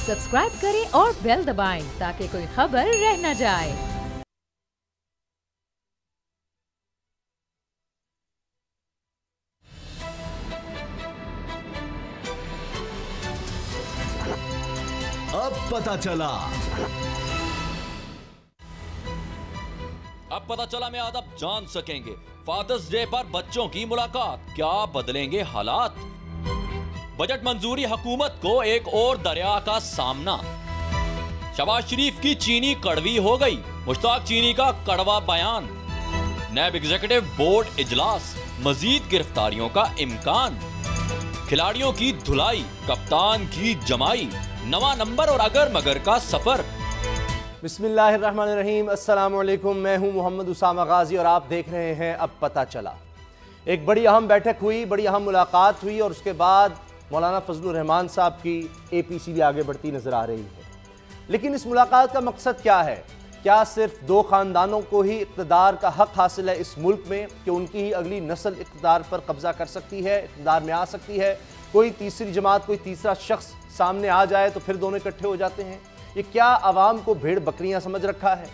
Subscribe करें और bell दबाएं ताकि कोई खबर रह न जाए। अब पता चला में आप जान सकेंगे फादर्स डे पर बच्चों की मुलाकात, क्या बदलेंगे हालात। बजट मंजूरी हुकूमत को एक और दरिया का सामना। शहबाज शरीफ की चीनी कड़वी हो गई, मुश्ताक चीनी का कड़वा बयान। नैब एग्जीक्यूटिव बोर्ड इजलास, मजीद गिरफ्तारियों का इम्कान। खिलाड़ियों की धुलाई, कप्तान की जमाई, नवा नंबर और अगर मगर का सफर। बिस्मिल्लाहिर्रहमानिर्रहीम, अस्सलाम वालेकुम। मैं हूं मोहम्मद उसामा गाजी और आप देख रहे हैं अब पता चला। एक बड़ी अहम बैठक हुई, बड़ी अहम मुलाकात हुई और उसके बाद मौलाना फजलुर रहमान साहब की APC भी आगे बढ़ती नजर आ रही है। लेकिन इस मुलाकात का मकसद क्या है? क्या सिर्फ दो खानदानों को ही इक़्तिदार का हक हासिल है इस मुल्क में कि उनकी ही अगली नस्ल इक़्तिदार पर कब्जा कर सकती है, इक़्तिदार में आ सकती है? कोई तीसरी जमात, कोई तीसरा शख्स सामने आ जाए तो फिर दोनों इकट्ठे हो जाते हैं? ये क्या आवाम को भेड़ बकरियां समझ रखा है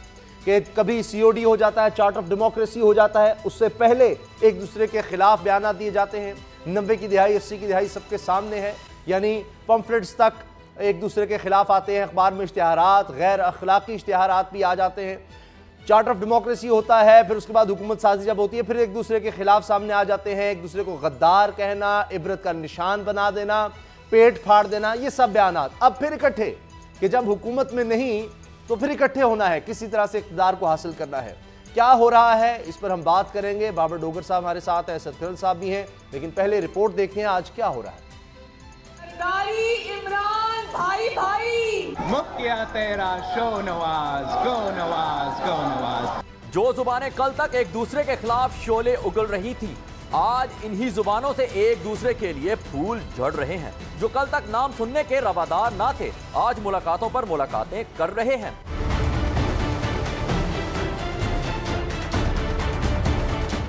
कि कभी COD हो जाता है, चार्ट ऑफ डेमोक्रेसी हो जाता है, उससे पहले एक दूसरे के खिलाफ बयान दिए जाते हैं। 90 की दिहाई, 80 की दिहाई सबके सामने है, यानी पम्फलेट्स तक एक दूसरे के खिलाफ आते हैं, अखबार में इश्तिहारात, गैर अखलाकी इश्तिहारात भी आ जाते हैं। चार्ट ऑफ डेमोक्रेसी होता है, फिर उसके बाद हुकूमत साजी जब होती है फिर एक दूसरे के खिलाफ सामने आ जाते हैं, एक दूसरे को गद्दार कहना, इबरत का निशान बना देना, पेट फाड़ देना, ये सब बयानात। अब फिर इकट्ठे कि जब हुकूमत में नहीं तो फिर इकट्ठे होना है, किसी तरह से इक़्तिदार को हासिल करना है। क्या हो रहा है इस पर हम बात करेंगे। बाबर डोगर साहब हमारे साथ हैं, असद साहब भी हैं, लेकिन पहले रिपोर्ट देखते हैं आज क्या हो रहा है। इमरान भाई भाई मुक्या तेरा शो नवाज, गो नवाज, गो नवाज। जो जुबानें कल तक एक दूसरे के खिलाफ शोले उगल रही थी, आज इन्हीं जुबानों से एक दूसरे के लिए फूल झड़ रहे हैं। जो कल तक नाम सुनने के रवादार ना थे, आज मुलाकातों पर मुलाकातें कर रहे हैं।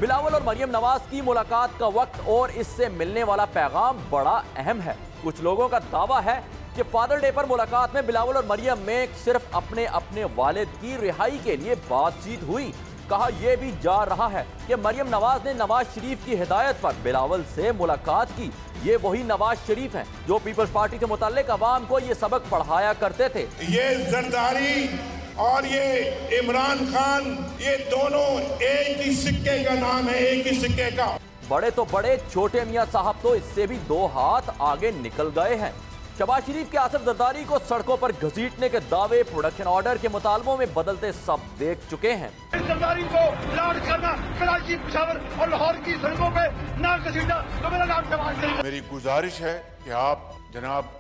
बिलावल और मरियम नवाज की मुलाकात का वक्त और इससे मिलने वाला पैगाम बड़ा अहम है। कुछ लोगों का दावा है कि फादर डे पर मुलाकात में बिलावल और मरियम में सिर्फ अपने अपने वालिद की रिहाई के लिए बातचीत हुई। कहा यह भी जा रहा है कि मरियम नवाज ने नवाज शरीफ की हिदायत पर बिलावल से मुलाकात की। ये वही नवाज शरीफ हैं जो पीपल्स पार्टी से मुताल्लिक अवाम को ये सबक पढ़ाया करते थे। ये जरदारी और ये इमरान खान, ये दोनों एक ही सिक्के का नाम है, एक ही सिक्के का। बड़े तो बड़े, छोटे मियां साहब तो इससे भी 2 हाथ आगे निकल गए हैं। शहबाज शरीफ के आसिफ जरदारी को सड़कों पर घसीटने के दावे प्रोडक्शन ऑर्डर के मुतालबों में बदलते सब देख चुके हैं। जरदारी को लाड करना, कराची, पेशावर और लाहौर की सड़कों पे ना घसीटा तो मेरा नाम शहबाज शरीफ। मेरी गुजारिश है कि आप जनाब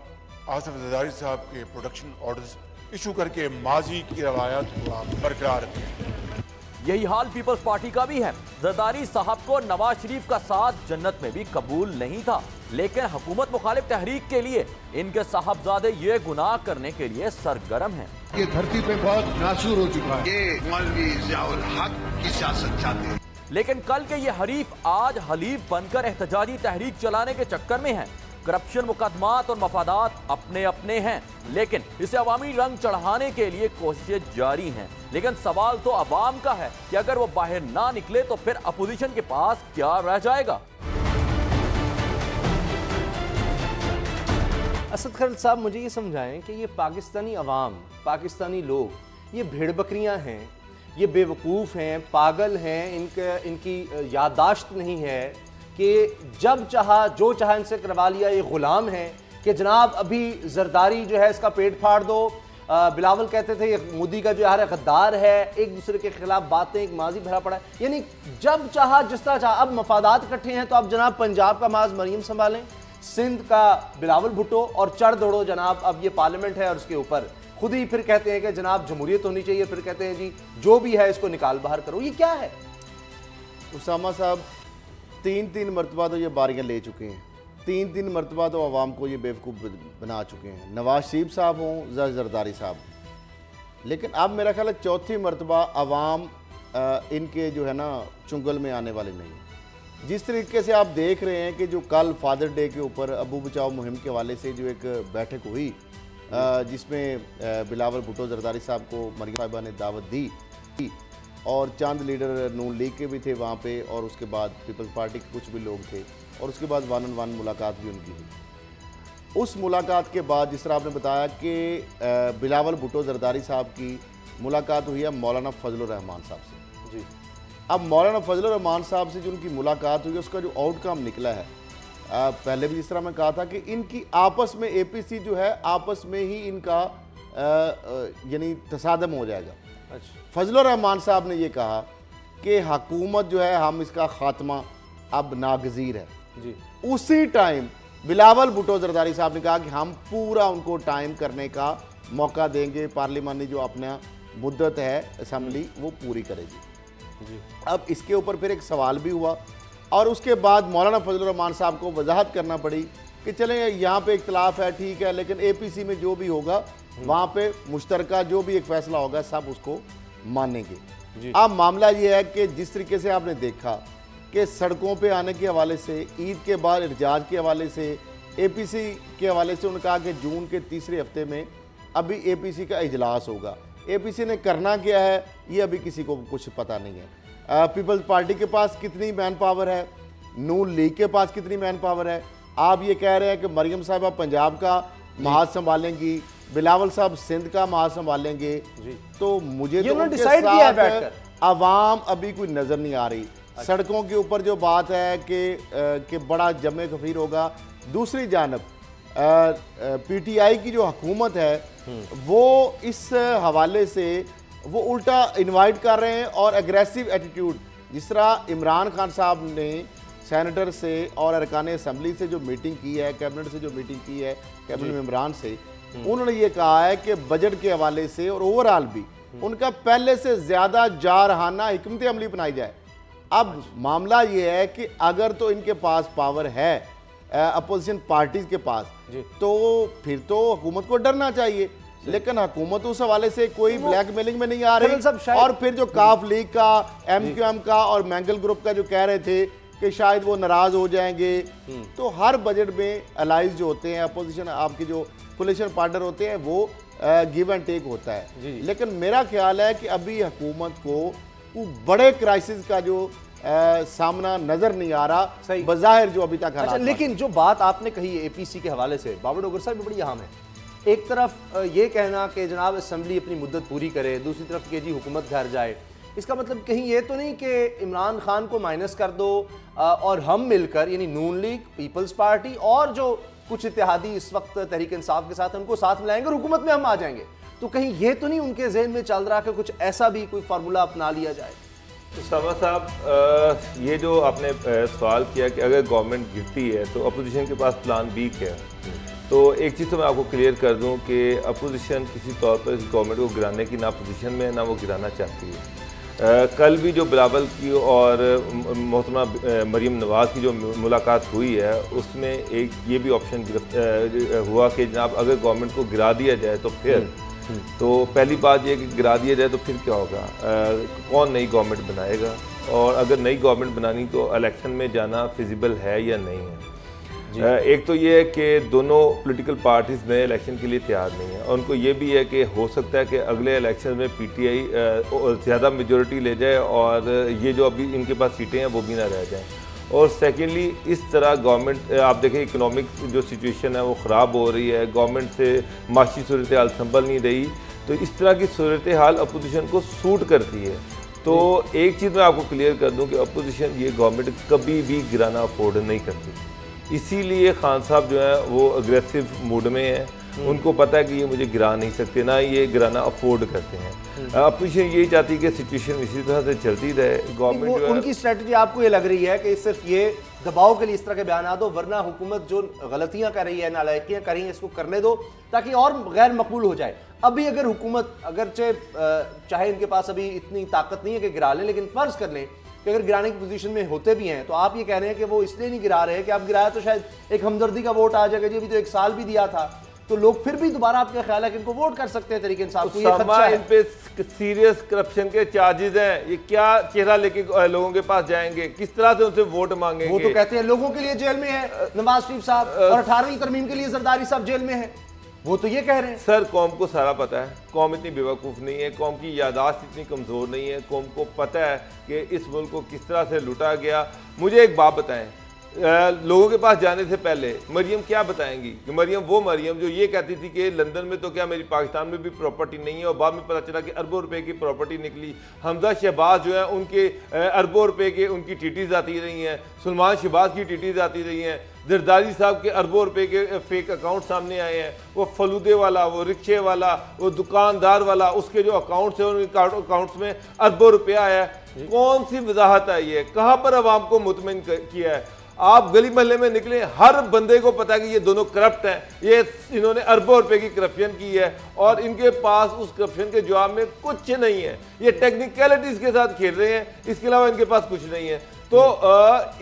आसिफ जरदारी साहब के प्रोडक्शन ऑर्डर्स इशू करके माजी की रवायत को आप बरकरार रखें। यही हाल पीपल्स पार्टी का भी है। जरदारी साहब को नवाज शरीफ का साथ जन्नत में भी कबूल नहीं था, लेकिन हुकूमत मुखालिफ तहरीक के लिए इनके साहबजादे ये गुनाह करने के लिए सरगर्म हैं। ये धरती पे बहुत नासूर हो चुका है। ये मौलवी ज़ियाउल हक की सियासत चाहते हैं। लेकिन कल के ये हरीफ आज हलीफ बनकर एहतजाजी तहरीक चलाने के चक्कर में हैं। करप्शन, मुकदमात और मफादात अपने अपने हैं, लेकिन इसे अवामी रंग चढ़ाने के लिए कोशिशें जारी हैं। लेकिन सवाल तो अवाम का है कि अगर वो बाहर ना निकले तो फिर अपोजिशन के पास क्या रह जाएगा। असद खलील साहब, मुझे ये समझाएं कि ये पाकिस्तानी अवाम, पाकिस्तानी लोग, ये भेड़ बकरियां हैं, ये बेवकूफ़ हैं, पागल हैं, इनकी याददाश्त नहीं है कि जब चाहा जो चाहा इनसे करवा लिया। ये गुलाम है कि जनाब अभी जरदारी जो है इसका पेट फाड़ दो, बिलावल कहते थे ये मोदी का जो यार गद्दार है, एक दूसरे के खिलाफ बातें, एक माजी भरा पड़ा है, यानी जब चाहा जिस तरह चाहा। अब मफादात इकट्ठे हैं तो अब जनाब पंजाब का माज मरियम संभालें, सिंध का बिलावल भुट्टो और चढ़ दौड़ो जनाब अब ये पार्लियामेंट है और उसके ऊपर खुद ही फिर कहते हैं कि जनाब जमहूरियत होनी चाहिए, फिर कहते हैं जी जो भी है इसको निकाल बाहर करो। ये क्या है? उसामा साहब 3 मरतबा तो ये बारियां ले चुके हैं, 3 मरतबा तो आवाम को ये बेवकूफ़ बना चुके हैं, नवाज शरीफ साहब हों, जरदारी साहब। लेकिन अब मेरा ख्याल है 4थी मरतबा आवाम इनके जो है ना चुंगल में आने वाले नहीं। जिस तरीके से आप देख रहे हैं कि जो कल फादर डे के ऊपर अबू बचाओ मुहिम के हवाले से जो एक बैठक हुई, जिसमें बिलावल भुट्टो जरदारी साहब को मरियम साहिबा ने दावत दी और चंद लीडर नून लीग के भी थे वहाँ पे, और उसके बाद पीपल्स पार्टी के कुछ भी लोग थे, और उसके बाद 1-on-1 मुलाकात भी उनकी हुई। उस मुलाकात के बाद जिस तरह आपने बताया कि बिलावल भुट्टो जरदारी साहब की मुलाकात हुई है मौलाना फजलुर रहमान साहब से। जी, अब मौलाना फजलुर रहमान साहब से जो उनकी मुलाकात हुई, उसका जो आउटकम निकला है, पहले भी जिस तरह मैं कहा था कि इनकी आपस में APC जो है आपस में ही इनका यानी तसादम हो जाएगा। अच्छा। फजलुर रहमान साहब ने ये कहा कि हुकूमत जो है हम इसका खात्मा अब नागजीर है। जी, उसी टाइम बिलावल भुट्टो जरदारी साहब ने कहा कि हम पूरा उनको टाइम करने का मौका देंगे, पार्लिमानी जो अपना मुद्दत है असम्बली वो पूरी करेगी। जी, अब इसके ऊपर फिर एक सवाल भी हुआ, और उसके बाद मौलाना फजलुर रहमान साहब को वजाहत करना पड़ी कि चलें यहाँ पे इख्तलाफ है, ठीक है, लेकिन APC में जो भी होगा वहाँ पे मुश्तरका जो भी एक फैसला होगा सब उसको मानेंगे। अब मामला ये है कि जिस तरीके से आपने देखा कि सड़कों पे आने के हवाले से, ईद के बाद इरजाज के हवाले से, APC के हवाले से उन्होंने कहा कि जून के तीसरे हफ्ते में अभी APC का इजलास होगा। APC ने करना क्या है ये अभी किसी को कुछ पता नहीं है। पीपल्स पार्टी के पास कितनी मैन पावर है, नून लीग के पास कितनी मैन पावर है। आप ये कह रहे हैं कि मरियम साहिबा पंजाब का महाज संभालेंगी, बिलावल साहब सिंध का महाज संभालेंगे, तो मुझे तो उनके साथ आवाम अभी कोई नज़र नहीं आ रही। सड़कों के ऊपर जो बात है कि बड़ा जमे खफीर होगा। दूसरी जानब PTI की जो हुकूमत है वो इस हवाले से वो उल्टा इनवाइट कर रहे हैं और एग्रेसिव एटीट्यूड, जिस तरह इमरान खान साहब ने सेनेटर से और अरकान असम्बली से जो मीटिंग की है, कैबिनेट से जो मीटिंग की है, कैबिनेट मेंबरान से, उन्होंने ये कहा है कि बजट के हवाले से और ओवरऑल भी उनका पहले से ज़्यादा जारहाना हिकमत अमली बनाई जाए। अब मामला ये है कि अगर तो इनके पास पावर है अपोजिशन पार्टीज के पास, तो फिर तो हुकूमत को डरना चाहिए, लेकिन हुकूमत उस हवाले से कोई ब्लैकमेलिंग में नहीं आ रही। और फिर जो काफ लीग का, MQM का और मैंगल ग्रुप का जो कह रहे थे कि शायद वो नाराज हो जाएंगे, तो हर बजट में अलाइज जो होते हैं, अपोजिशन आपके जो कोलिशन पार्टनर होते हैं, वो गिव एंड टेक होता है। लेकिन मेरा ख्याल है कि अभी हुकूमत को बड़े क्राइसिस का जो सामना नजर नहीं आ रहा बज़ाहिर जो अभी तक। अच्छा, लेकिन जो बात आपने कही APC के हवाले से, बाबर डोगर साहब बड़ी अहम है। एक तरफ ये कहना कि जनाब असम्बली अपनी मुद्दत पूरी करे, दूसरी तरफ कि जी हुकूमत घर जाए, इसका मतलब कहीं ये तो नहीं कि इमरान खान को माइनस कर दो और हम मिलकर, यानी नून लीग, पीपल्स पार्टी और जो कुछ इत्तेहादी इस वक्त तहरीक इंसाफ के साथ हैं उनको साथ मिलाएंगे और हुकूमत में हम आ जाएंगे, तो कहीं ये तो नहीं उनके जहन में चल रहा कि कुछ ऐसा भी कोई फार्मूला अपना लिया जाए? उसामा साहब, ये जो आपने सवाल किया कि अगर गवर्नमेंट गिरती है तो अपोजिशन के पास प्लान B क्या है, तो एक चीज़ तो मैं आपको क्लियर कर दूं कि अपोजिशन किसी तौर पर इस गवर्नमेंट को गिराने की ना पोजीशन में है ना वो गिराना चाहती है। कल भी जो बिलावल की और मोहतरमा मरीम नवाज़ की जो मुलाकात हुई है उसमें एक ये भी ऑप्शन हुआ कि जनाब अगर गवर्नमेंट को गिरा दिया जाए तो फिर तो पहली बात ये कि गिरा दिया जाए तो फिर क्या होगा, कौन नई गवर्नमेंट बनाएगा, और अगर नई गवर्नमेंट बनानी तो इलेक्शन में जाना फिजिबल है या नहीं है। एक तो ये है कि दोनों पॉलिटिकल पार्टीज नए इलेक्शन के लिए तैयार नहीं है, और उनको ये भी है कि हो सकता है कि अगले इलेक्शन में PTI ज़्यादा मेजॉरिटी ले जाए और ये जो अभी इनके पास सीटें हैं वो भी ना रह जाएं। और सेकेंडली इस तरह गवर्नमेंट, आप देखें इकोनॉमिक जो सिचुएशन है वो ख़राब हो रही है, गवर्नमेंट से माशी सूरत हाल संभल नहीं रही, तो इस तरह की सूरत हाल अपोजिशन को सूट करती है। तो एक चीज़ मैं आपको क्लियर कर दूँ कि अपोजिशन ये गवर्नमेंट कभी भी गिराना अफोर्ड नहीं करती, इसीलिए खान साहब जो है वो अग्रेसिव मूड में है, उनको पता है कि ये मुझे गिरा नहीं सकते, ना ये गिराना अफोर्ड करते हैं। अपोजिशन यही चाहती है कि सिचुएशन इसी तरह से चलती रहे। गवर्नमेंट जो उनकी स्ट्रेटजी आपको ये लग रही है कि सिर्फ ये दबाव के लिए इस तरह के बयान दो, वरना हुकूमत जो गलतियां कर रही है, नालायकियां कर रही है, इसको करने दो ताकि और गैर मकबूल हो जाए। अभी अगर हुकूमत, अगरचे चाहे इनके पास अभी इतनी ताकत नहीं है कि गिरा लें, लेकिन फर्ज कर लें कि अगर गिराने की पोजीशन में होते भी हैं, तो आप ये कह रहे हैं कि वो इसलिए नहीं गिरा रहे कि आप गिराया तो शायद एक हमदर्दी का वोट आ जाएगा, जी अभी तो 1 साल भी दिया था, तो लोग फिर भी दोबारा आपका ख्याल है कि इनको वोट कर सकते हैं तरीके इंसाफ को? ये इन पे सीरियस करप्शन के चार्जेस हैं, ये क्या चेहरा लेके लोगों के पास जाएंगे, किस तरह से उनसे वोट मांगेंगे? वो तो कहते हैं लोगों के लिए जेल में है नवाज शरीफ साहब और 18वीं तरमीम के लिए जरदारी साहब जेल में है। वो तो ये कह रहे हैं। सर कौम को सारा पता है, कौम इतनी बेवकूफ़ नहीं है, कौम की यादाश्त इतनी कमज़ोर नहीं है, कौम को पता है कि इस मुल्क को किस तरह से लूटा गया। मुझे एक बात बताएं, लोगों के पास जाने से पहले मरियम क्या बताएंगी कि मरियम जो ये कहती थी कि लंदन में तो क्या मेरी पाकिस्तान में भी प्रॉपर्टी नहीं है, और बाद में पता चला कि अरबों रुपए की प्रॉपर्टी निकली। हमजा शहबाज जो है उनके अरबों रुपए के उनकी टीटीज आती रही हैं, सलमान शहबाज की टीटीज आती रही हैं, जरदारी साहब के अरबों रुपए के फेक अकाउंट सामने आए हैं, वो फलूदे वाला, वो रिक्शे वाला, वो दुकानदार वाला, उसके जो अकाउंट्स हैं उन अकाउंट्स में अरबों रुपया आया है। कौन सी वजाहत आई है, कहाँ पर अवाम को मुतमिन किया है? आप गली मोहल्ले में निकले, हर बंदे को पता है कि ये दोनों करप्ट हैं, ये इन्होंने अरबों रुपए की करप्शन की है और इनके पास उस करप्शन के जवाब में कुछ नहीं है। ये टेक्निकलिटीज के साथ खेल रहे हैं, इसके अलावा इनके पास कुछ नहीं है। तो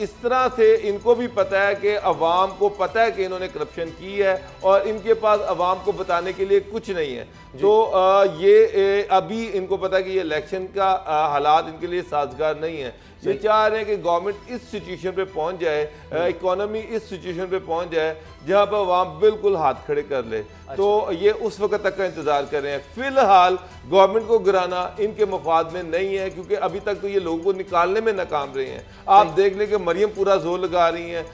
इस तरह से इनको भी पता है कि अवाम को पता है कि इन्होंने करप्शन की है और इनके पास अवाम को बताने के लिए कुछ नहीं है। तो ये अभी इनको पता है कि ये इलेक्शन का हालात इनके लिए साजगार नहीं है। ये चाह रहे हैं कि गवर्नमेंट इस सिचुएशन पे पहुंच जाए, इकोनॉमी इस सिचुएशन पे पहुंच जाए जहां पर अवाम बिल्कुल हाथ खड़े कर ले। तो ये उस वक्त तक का इंतजार कर रहे हैं। फिलहाल गवर्नमेंट को गिराना इनके मफाद में नहीं है, क्योंकि अभी तक तो ये लोगों को निकालने में नाकाम रहे हैं। आप देख लें कि मरियम पूरा जोर लगा रही हैं,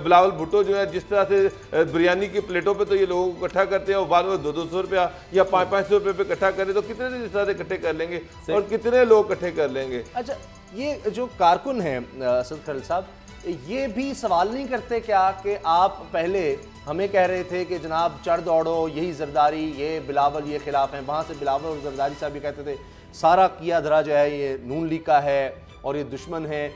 बिलावल भुट्टो जो है जिस तरह से बिरयानी की प्लेटों पे तो ये लोगों को इकट्ठा करते हैं और बाद में 200-200 रुपया या 500-500 रुपये पे इकट्ठा करें तो कितने इस तरह से इकट्ठे कर लेंगे और कितने लोग इकट्ठे कर लेंगे। अच्छा, ये जो कारकुन हैं असद खलील साहब, ये भी सवाल नहीं करते क्या कि आप पहले हमें कह रहे थे कि जनाब चढ़ दौड़ो, यही जरदारी, ये बिलावल ये खिलाफ हैं, वहाँ से बिलावल और जरदारी साहब भी कहते थे सारा किया धरा जो है ये नून लीग का है और ये दुश्मन है,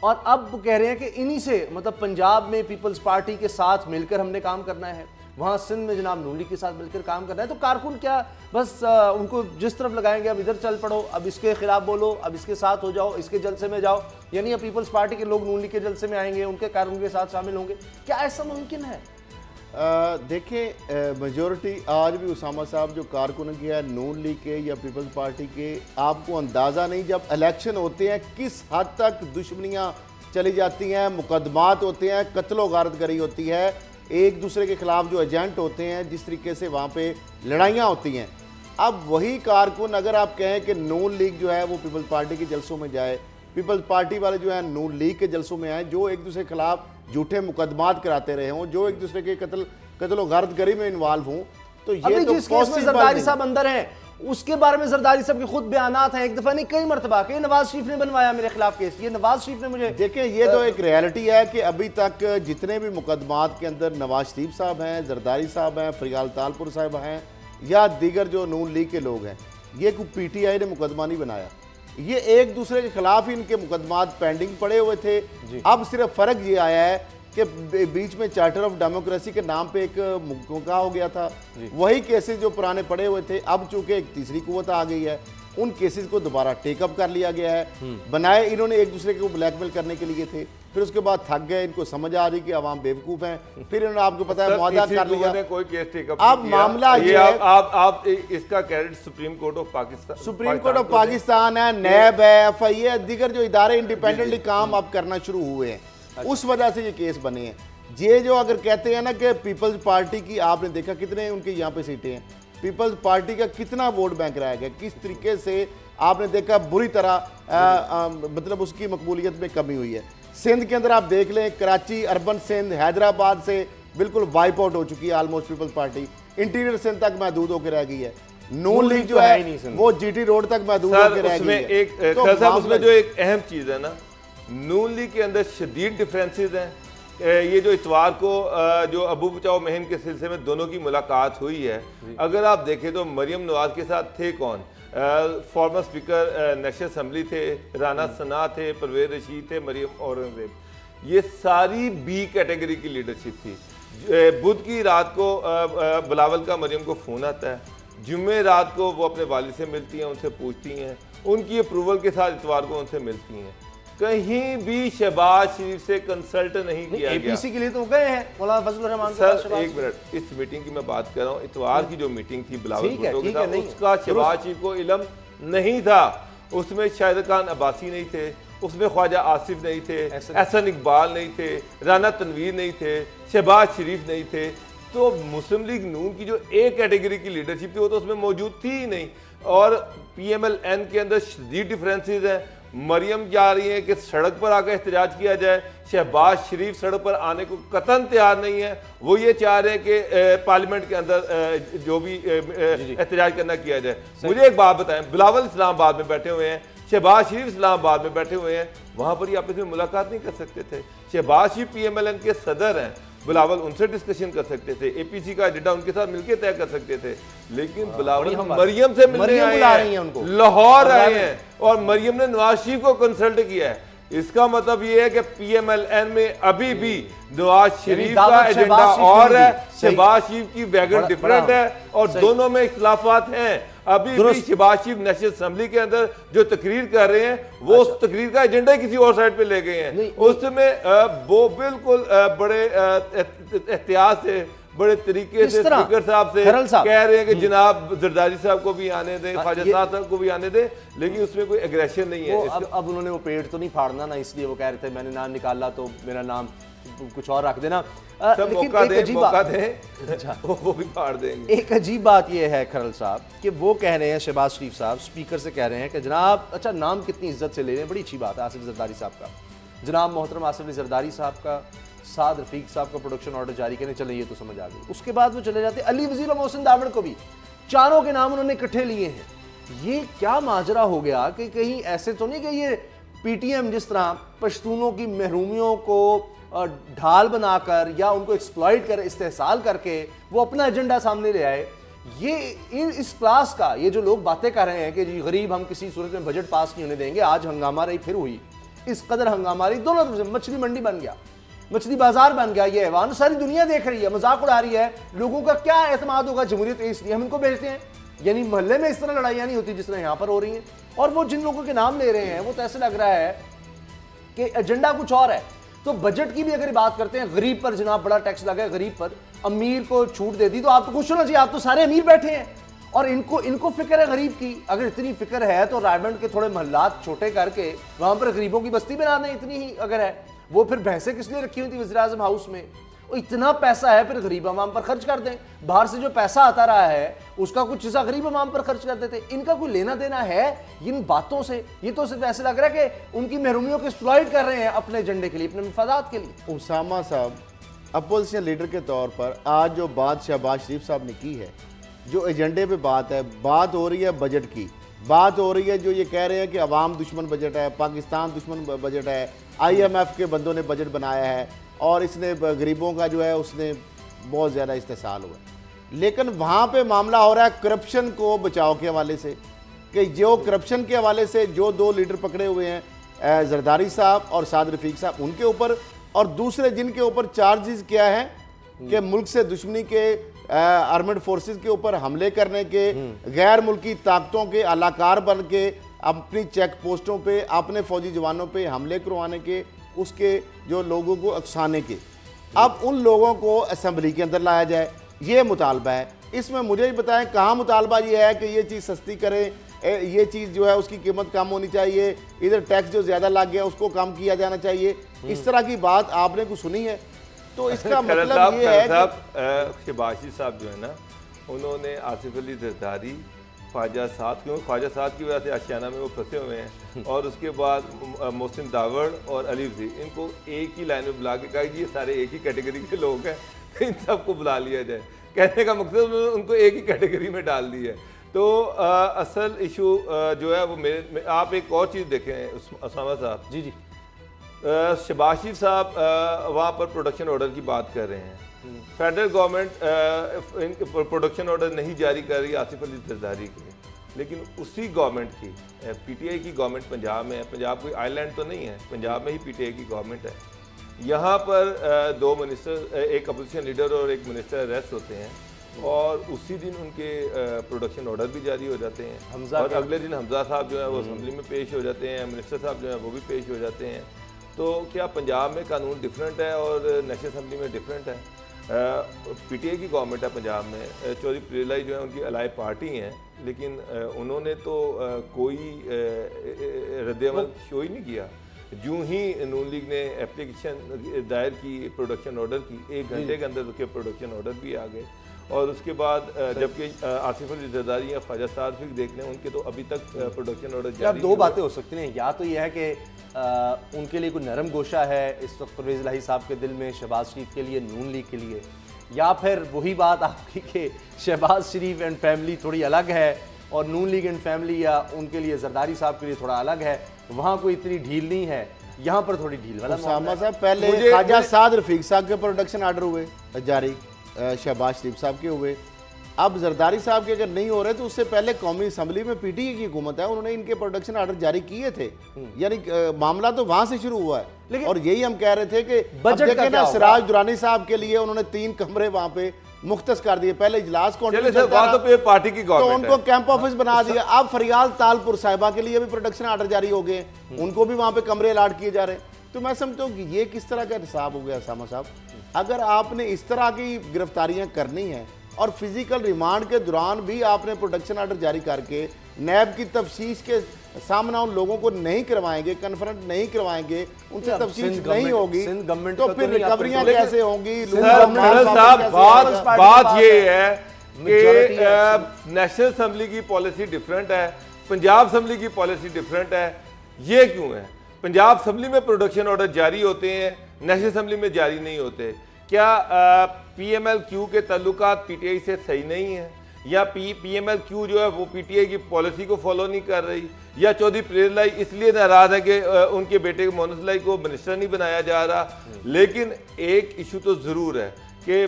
और अब कह रहे हैं कि इन्हीं से मतलब पंजाब में पीपल्स पार्टी के साथ मिलकर हमने काम करना है, वहाँ सिंध में जनाब नून लीग के साथ मिलकर काम करना है। तो कारकुन क्या बस उनको जिस तरफ लगाएंगे, अब इधर चल पड़ो, अब इसके खिलाफ बोलो, अब इसके साथ हो जाओ, इसके जलसे में जाओ, यानी अब पीपल्स पार्टी के लोग नून लीग के जलसे में आएंगे, उनके कारकुन के साथ शामिल होंगे, क्या ऐसा मुमकिन है? देखिए मेजॉरिटी आज भी उसामा साहब जो कारकुन के हैं नून लीग के या पीपल्स पार्टी के, आपको अंदाज़ा नहीं जब इलेक्शन होते हैं किस हद तक दुश्मनियाँ चली जाती हैं, मुकदमात होते हैं, कत्लो गारतगरी होती है, एक दूसरे के खिलाफ जो एजेंट होते हैं जिस तरीके से वहाँ पे लड़ाइयाँ होती हैं। अब वही कारकुन अगर आप कहें कि नून लीग जो है वो पीपल्स पार्टी के जलसों में जाए, पीपल्स पार्टी वाले जो है नून लीग के जलसों में आए, जो एक दूसरे के खिलाफ झूठे मुकदमात कराते रहे हों, जो एक दूसरे के कत्ल गारतगरी में इन्वॉल्व हों, तो ये तो पॉसिबल। जरदारी साहब अंदर हैं, उसके बारे में जरदारी साहब के खुद बयानात हैं, एक दफा नहीं कई मरतबा के नवाज शरीफ ने बनवाया मेरे खिलाफ केस, ये नवाज शरीफ ने मुझे। देखें ये तो एक रियलिटी है कि अभी तक जितने भी मुकदमात के अंदर नवाज शरीफ साहब हैं, जरदारी साहब हैं, फरियाल तालपुर साहब हैं या दीगर जो नून लीग के लोग हैं, ये कोई पीटीआई ने मुकदमा नहीं बनाया, ये एक दूसरे के खिलाफ ही इनके मुकदमात पेंडिंग पड़े हुए थे। अब सिर्फ फर्क ये आया है कि बीच में चार्टर ऑफ डेमोक्रेसी के नाम पे एक मुकदमा हो गया था, वही केसेस जो पुराने पड़े हुए थे, अब चूंकि एक तीसरी कुव्वत आ गई है, उन केसेस को दोबारा टेकअप कर लिया गया है। बनाए इन्होंने एक दूसरे को ब्लैकमेल करने के लिए थे, फिर उसके बाद थक गए, इनको समझ आ रही कि अवाम बेवकूफ हैं, फिर इन्होंने आपको पता है मुआहदा कर लिया, कोई केस टेकअप। अब मामला ये आप इसका credit supreme court of Pakistan है, नैब है, FIA है, दीगर जो इदारे इंडिपेंडेंटली काम अब करना शुरू हुए हैं, उस वजह से ये केस बने हैं। ये जो अगर कहते हैं ना कि पीपल्स पार्टी की, आपने देखा कितने उनके यहाँ पे सीटें हैं, पीपल्स पार्टी का कितना वोट बैंक रह गया, किस तरीके से आपने देखा बुरी तरह मतलब उसकी मकबूलियत में कमी हुई है। सिंध के अंदर आप देख लें, कराची, अर्बन सिंध, हैदराबाद से बिल्कुल वाइप आउट हो चुकी है ऑलमोस्ट पीपल्स पार्टी, इंटीरियर सिंध तक महदूद होकर रह गई है। नून लीग जो है वो GT रोड तक महदूद होकर रह गई है। उसमें जो एक अहम चीज़ है ना, नून लीग के अंदर शदीद डिफरेंसेस हैं। ये जो इतवार को जो अबू बचाओ मुहिम के सिलसिले में दोनों की मुलाकात हुई है, अगर आप देखें तो मरियम नवाज के साथ थे कौन? फॉर्मर स्पीकर नेशनल असम्बली थे, राना सना थे, परवेज रशीद थे, मरियम औरंगजेब। ये सारी B कैटेगरी की लीडरशिप थी। बुध की रात को बिलावल का मरियम को फ़ोन आता है, जुम्मे रात को वो अपने वालिद से मिलती हैं, उनसे पूछती हैं, उनकी अप्रूवल के साथ इतवार को उनसे मिलती हैं। कहीं भी शहबाज शरीफ से कंसल्ट नहीं किया गया। APC के लिए तो गए हैं मौलाना फजलुर रहमान सर, एक मिनट, इस मीटिंग की मैं बात कर रहा हूँ, इतवार की जो मीटिंग थी बिलावल भुट्टो के साथ, उसका शहबाज शरीफ को इल्म नहीं था। उसमें शाहिद खान अब्बासी नहीं थे, उसमें ख्वाजा आसिफ नहीं थे, एहसन इकबाल नहीं थे, राना तनवीर नहीं थे, शहबाज शरीफ नहीं थे। तो मुस्लिम लीग नून की जो ए कैटेगरी की लीडरशिप थी वो तो उसमें मौजूद थी ही नहीं। और PMLN के अंदर शदीद डिफरेंसेस हैं। मरियम जा रही है कि सड़क पर आकर एहतजाज किया जाए, शहबाज शरीफ सड़क पर आने को कतन तैयार नहीं है, वो ये चाह रहे हैं कि पार्लियामेंट के अंदर जो भी एहतजाज करना किया जाए। मुझे एक बात बताएं, बिलावल इस्लामाबाद में बैठे हुए हैं, शहबाज शरीफ इस्लामाबाद में बैठे हुए हैं, वहां पर ही आपस में मुलाकात नहीं कर सकते थे। शहबाज शरीफ PMLN के सदर हैं, बिलावल उनसे डिस्कशन कर सकते थे, APC का एजेंडा उनके साथ मिलकर तय कर सकते थे, लेकिन बिलावल मरियम से मिलने आए हैं, लाहौर आए हैं और मरियम ने नवाज शरीफ को कंसल्ट किया है। इसका मतलब ये है कि PMLN में अभी भी नवाज शरीफ का एजेंडा और है, शहबाज शरीफ की वैगन डिफरेंट है और दोनों में इख्तिलाफात हैं। अभी भी शहबाज शरीफ नेशनल असेंबली के अंदर जो तकरीर कर रहे हैं वो उस तकरीर का एजेंडा किसी और साइड पे ले गए हैं। उसमें वो बिल्कुल बड़े एहतियात से, बड़े तरीके से स्पीकर साहब से कह रहे हैं कि जनाब जरदारी साहब को भी आने दें, ख्वाजा साहब को भी आने दें, लेकिन उसमें कोई एग्रेशन नहीं है। अब उन्होंने वो पेड़ तो नहीं फाड़ना ना, इसलिए वो कह रहे थे मैंने नाम निकाला तो मेरा नाम कुछ और रख देना। मौका दें वो भी फाड़ देंगे। एक अजीब बात यह है खरल साहब कि वो कह रहे हैं, शहबाज शरीफ साहब स्पीकर से कह रहे हैं कि जनाब, अच्छा नाम कितनी इज्जत से ले रहे हैं, बड़ी अच्छी बात है आसिफ जरदारी साहब का, जनाब मोहतरम आसिफ जरदारी साहब का साद रफीक साहब का प्रोडक्शन ऑर्डर जारी करने, चले ये तो समझ आ गई। उसके बाद वो चले जाते अली वजीर और मोहसिन दावड़ को भी, चारों के नाम उन्होंने इकट्ठे लिए हैं। ये क्या माजरा हो गया कि कहीं ऐसे तो नहीं कि ये PTM जिस तरह पश्तूनों की महरूमियों को ढाल बनाकर या उनको एक्सप्लॉइट कर इस्तेहसाल करके वो अपना एजेंडा सामने ले आए। ये इस क्लास का ये जो लोग बातें कर रहे हैं कि जी गरीब हम किसी सूरत में बजट पास नहीं होने देंगे, आज हंगामा रही फिर हुई, इस कदर हंगामा रही, दोनों तरफ से मछली मंडी बन गया, मछली बाजार बन गया। ये ऐवान सारी दुनिया देख रही है, मजाक उड़ा रही है, लोगों का क्या एतमाद होगा जमहूरियत, इसलिए हम इनको भेजते हैं। यानी मोहल्ले में इस तरह लड़ाइयाँ नहीं होती जिस तरह यहाँ पर हो रही हैं। और वो जिन लोगों के नाम ले रहे हैं वो तो ऐसे लग रहा है कि एजेंडा कुछ और है। तो बजट की भी अगर बात करते हैं, गरीब पर जनाब बड़ा टैक्स लगा है, गरीब पर, अमीर को छूट दे दी, तो आपको कुछ होना चाहिए, आप तो सारे अमीर बैठे हैं और इनको फिक्र है गरीब की। अगर इतनी फिक्र है तो रायबंड के थोड़े मोहल्लात छोटे करके वहां पर गरीबों की बस्ती बना दें, इतनी ही अगर है। वो फिर भैंसें किस लिए रखी हुई थी वज़ीर आज़म हाउस में, इतना पैसा है फिर गरीब अवाम पर खर्च कर दें। बाहर से जो पैसा आता रहा है उसका कुछ हिस्सा गरीब अवाम पर खर्च कर देते। इनका कोई लेना देना है इन बातों से? ये तो सिर्फ ऐसे लग रहा है कि उनकी महरूमियों को एक्सप्लॉइट कर रहे हैं अपने एजेंडे के लिए, अपने मफादात के लिए। उसामा साहब अपोजिशन लीडर के तौर पर आज जो बात शहबाज शरीफ साहब ने की है, जो एजेंडे पे बात है, बात हो रही है बजट की, बात हो रही है जो ये कह रहे हैं कि अवाम दुश्मन बजट है, पाकिस्तान दुश्मन बजट है, IMF के बंदों ने बजट बनाया है और इसने गरीबों का जो है उसने बहुत ज़्यादा इस्तेसाल हुआ। लेकिन वहाँ पे मामला हो रहा है करप्शन को बचाव के हवाले से, कि जो करप्शन के हवाले से जो दो लीडर पकड़े हुए हैं, जरदारी साहब और साद रफीक साहब, उनके ऊपर, और दूसरे जिनके ऊपर चार्जेस क्या है कि मुल्क से दुश्मनी के, आर्मड फोर्सेस के ऊपर हमले करने के, गैर मुल्की ताकतों के अलाकार बन के अपनी चेक पोस्टों पे अपने फौजी जवानों पे हमले करवाने के, उसके जो लोगों को अकसाने के। अब उन लोगों को असेंबली के अंदर लाया जाए, ये मुतालबा है। इसमें मुझे ही बताएं कहाँ मुतालबा ये है कि ये चीज़ सस्ती करें, ये चीज़ जो है उसकी कीमत कम होनी चाहिए, इधर टैक्स जो ज़्यादा लग गया उसको कम किया जाना चाहिए, इस तरह की बात आपने कुछ सुनी है? तो इसका मतलब ये है कि शहबाज साहब जो है ना, उन्होंने आसिफ अली जरदारी, ख्वाजा साद, क्योंकि ख्वाजा साद की वजह से आशियाना में वो फंसे हुए हैं, और उसके बाद मोहसिन दावड़ और अली वज़ीर, इनको एक ही लाइन में बुला के कहा कि ये सारे एक ही कैटेगरी के लोग हैं, इन सबको बुला लिया जाए। कहने का मकसद उनको एक ही कैटेगरी में डाल दिया है। तो असल इशू जो है वो आप एक और चीज़ देखें उसामा साहब जी जी, शहबाज शरीफ साहब वहाँ पर प्रोडक्शन ऑर्डर की बात कर रहे हैं। फेडरल गवर्नमेंट प्रोडक्शन ऑर्डर नहीं जारी कर रही आसिफ अली जरदारी के, लेकिन उसी गवर्नमेंट की, PTI की गवर्नमेंट पंजाब में है। पंजाब कोई आइलैंड तो नहीं है, पंजाब में ही PTI की गवर्नमेंट है। यहाँ पर दो मिनिस्टर, एक अपोजिशन लीडर और एक मिनिस्टर अरेस्ट होते हैं और उसी दिन उनके प्रोडक्शन ऑर्डर भी जारी हो जाते हैं, और अगले दिन हमजा साहब जो है वो असेंबली में पेश हो जाते हैं, मिनिस्टर साहब जो है वो भी पेश हो जाते हैं। तो क्या पंजाब में कानून डिफरेंट है और नेशनल असेंबली में डिफरेंट है? PTI की गवर्नमेंट है पंजाब में, चौधरी पीरलाई जो है उनकी अलाई पार्टी हैं, लेकिन उन्होंने तो कोई रद्द-ए-अमल शो ही नहीं किया। यूं ही नून लीग ने एप्लीकेशन दायर की, प्रोडक्शन ऑर्डर की, 1 घंटे के अंदर उसके प्रोडक्शन ऑर्डर भी आ गए। और उसके बाद जबकि आसिफ अली जरदारी या ख्वाजा सादिक देख लें, उनके तो अभी तक प्रोडक्शन ऑर्डर जारी। दो बातें हो सकती हैं, या तो यह है कि उनके लिए कोई नरम गोशा है इस वक्त परवेज़ इलाही साहब के दिल में शहबाज शरीफ के लिए, नून लीग के लिए, या फिर वही बात आपकी कि शहबाज शरीफ एंड फैमिली थोड़ी अलग है और नून लीग एंड फैमिली या उनके लिए जरदारी साहब के लिए थोड़ा अलग है, वहाँ कोई इतनी ढील नहीं है, यहाँ पर थोड़ी ढील वाला। उसामा साहब, पहले ख्वाजा साद रफीक साहब के प्रोडक्शन आर्डर हुए जारी, शहबाज शरीफ साहब के हुए, अब जरदारी साहब के अगर नहीं हो रहे तो उससे पहले कौमी असम्बली में पीटीए की हुकूमत है, उन्होंने इनके प्रोडक्शन आर्डर जारी किए थे। यानी मामला तो वहां से शुरू हुआ है। और यही हम कह रहे थे कि बजट का ना सिराज दुरानी साहब के लिए उन्होंने 3 कमरे वहां पे मुख्तस कर दिए। पहले इजलास पार्टी की तो उनको कैंप ऑफिस बना दिया। अब फरियाल तालपुर साहिबा के लिए भी प्रोडक्शन आर्डर जारी हो गए, उनको भी वहां पे कमरे अलाट किए जा रहे हैं। तो मैं समझता हूँ कि ये किस तरह का हिसाब हो गया सामा साहब। अगर आपने इस तरह की गिरफ्तारियां करनी है और फिजिकल रिमांड के दौरान भी आपने प्रोडक्शन आर्डर जारी करके नैब की तफ्तीश के सामना उन लोगों को नहीं करवाएंगे, कन्फ्रंट नहीं करवाएंगे, उनसे तफ्तीश नहीं होगी, तो फिर रिकवरियां कैसे होंगी? बात ये है कि नेशनल असेंबली की पॉलिसी डिफरेंट है, पंजाब असेंबली की पॉलिसी डिफरेंट है। ये क्यों है? पंजाब असेंबली में प्रोडक्शन ऑर्डर जारी होते हैं, नेशनल असेंबली में जारी नहीं होते। क्या PMLQ के ताल्लुकात PTI से सही नहीं है, या PMLQ जो है वो PTI की पॉलिसी को फॉलो नहीं कर रही, या चौधरी परवेज़ लाई इसलिए नाराज है कि उनके बेटे मोहम्मद लाई को मिनिस्टर नहीं बनाया जा रहा। लेकिन एक इशू तो ज़रूर है कि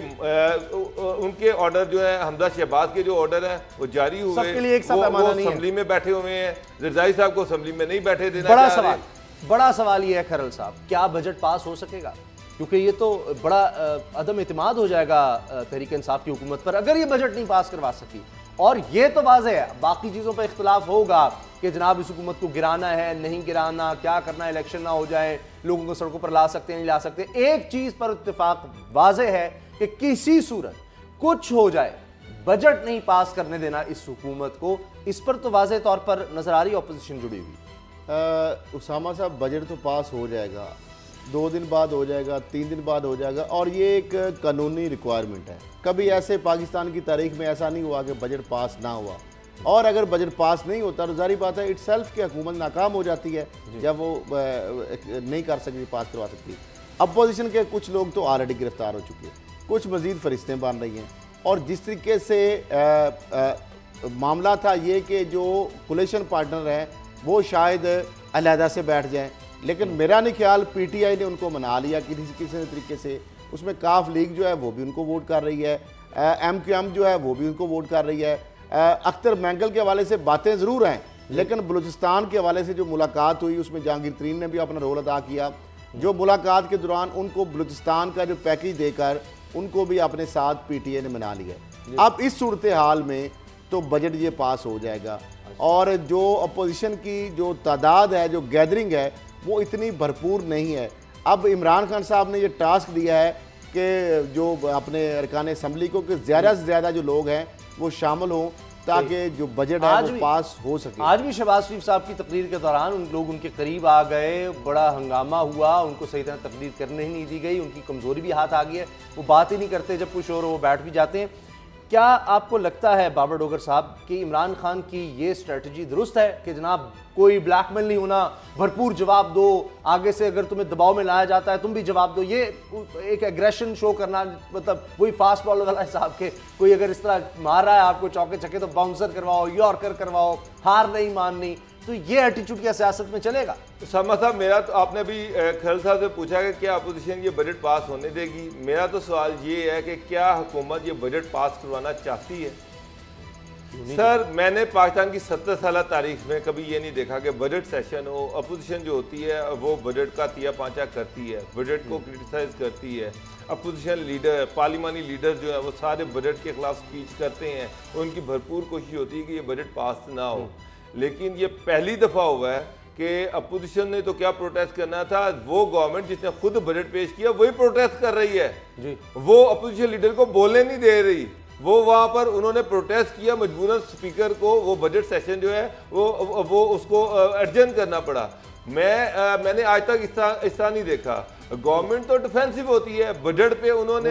उनके ऑर्डर जो है, हमजा शहबाज के जो ऑर्डर है वो जारी हुए, वो असेंबली में बैठे हुए हैं, जरदारी साहब को असेंबली में नहीं बैठे देना। बड़ा सवाल ये है खरल साहब, क्या बजट पास हो सकेगा? क्योंकि ये तो बड़ा अदम इत्मीनाद हो जाएगा तहरीक इंसाफ की हुकूमत पर अगर ये बजट नहीं पास करवा सकी। और ये तो वाज़ेह है, बाकी चीज़ों पर इख्तलाफ होगा कि जनाब इस हुकूमत को गिराना है, नहीं गिराना, क्या करना, इलेक्शन ना हो जाए, लोगों को सड़कों पर ला सकते नहीं ला सकते। एक चीज़ पर इत्तेफाक वाज़ेह है कि किसी सूरत कुछ हो जाए, बजट नहीं पास करने देना इस हुकूमत को। इस पर तो वाज़ेह तौर पर नजर आ रही है अपोजिशन जुड़ी हुई। उसामा साहब, बजट तो पास हो जाएगा, 2 दिन बाद हो जाएगा, 3 दिन बाद हो जाएगा, और ये एक कानूनी रिक्वायरमेंट है। कभी ऐसे पाकिस्तान की तारीख में ऐसा नहीं हुआ कि बजट पास ना हुआ। और अगर बजट पास नहीं होता तो जारी बात है इटसेल्फ की हुकूमत नाकाम हो जाती है जब वो नहीं कर सकती, पास करवा सकती। अपोजिशन के कुछ लोग तो ऑलरेडी गिरफ्तार हो चुके हैं, कुछ मजीद फरिश्तें बन रही हैं। और जिस तरीके से मामला था ये कि जो कोलिशन पार्टनर हैं वो शायद अलहदा से बैठ जाएं, लेकिन मेरा नहीं ख्याल PTI ने उनको मना लिया किसी तरीके से। उसमें काफ लीग जो है वो भी उनको वोट कर रही है, MQM जो है वो भी उनको वोट कर रही है। अख्तर मैंगल के हवाले से बातें ज़रूर हैं, लेकिन बलूचिस्तान के हवाले से जो मुलाकात हुई उसमें जहांगीर तरीन ने भी अपना रोल अदा किया। जो मुलाकात के दौरान उनको बलूचिस्तान का जो पैकेज देकर उनको भी अपने साथ PTI ने मना लिया। अब इस सूरत हाल में तो बजट ये पास हो जाएगा। और जो अपोजिशन की जो तादाद है, जो गैदरिंग है, वो इतनी भरपूर नहीं है। अब इमरान खान साहब ने ये टास्क दिया है कि जो अपने अरकान असम्बली को कि ज़्यादा से ज़्यादा जो लोग हैं वो शामिल हों ताकि जो बजट है वो पास हो सके। आज भी शहबाज शरीफ साहब की तकरीर के दौरान उन लोग उनके करीब आ गए, बड़ा हंगामा हुआ, उनको सही तरह तकरीर करने ही नहीं दी गई, उनकी कमज़ोरी भी हाथ आ गई है, वो बात ही नहीं करते, जब कुछ और वो बैठ भी जाते हैं। क्या आपको लगता है बाबर डोगर साहब कि इमरान खान की ये स्ट्रेटजी दुरुस्त है कि जनाब कोई ब्लैकमेल नहीं होना, भरपूर जवाब दो, आगे से अगर तुम्हें दबाव में लाया जाता है तुम भी जवाब दो, ये एक एग्रेशन शो करना, मतलब वही फास्ट बॉलर वाला हिसाब के कोई अगर इस तरह मार रहा है आपको चौके छक्के तो बाउंसर करवाओ, यॉर्कर करवाओ, हार नहीं माननी, तो ये एटीट्यूड क्या सियासत में चलेगा? सामा साहब, मेरा तो आपने भी खरल साहब से पूछा कि क्या अपोजिशन ये बजट पास होने देगी। मेरा तो सवाल ये है कि क्या हुकूमत ये बजट पास करवाना चाहती है? सर, मैंने पाकिस्तान की 70 साल तारीख में कभी ये नहीं देखा कि बजट सेशन हो, अपोजिशन जो होती है वो बजट का तिया पांचा करती है, बजट को क्रिटिसाइज करती है। अपोजिशन लीडर, पार्लिमानी लीडर जो है वो सारे बजट के खिलाफ स्पीच करते हैं, उनकी भरपूर कोशिश होती है कि ये बजट पास ना हो। लेकिन ये पहली दफ़ा हुआ है कि अपोजिशन ने तो क्या प्रोटेस्ट करना था, वो गवर्नमेंट जिसने खुद बजट पेश किया वही प्रोटेस्ट कर रही है जी। वो अपोजिशन लीडर को बोलने नहीं दे रही, वो वहाँ पर उन्होंने प्रोटेस्ट किया, मजबूरन स्पीकर को वो बजट सेशन जो है वो उसको एडजर्न करना पड़ा। मैंने आज तक इस तरह नहीं देखा। गवर्नमेंट तो डिफेंसिव होती है, बजट पे उन्होंने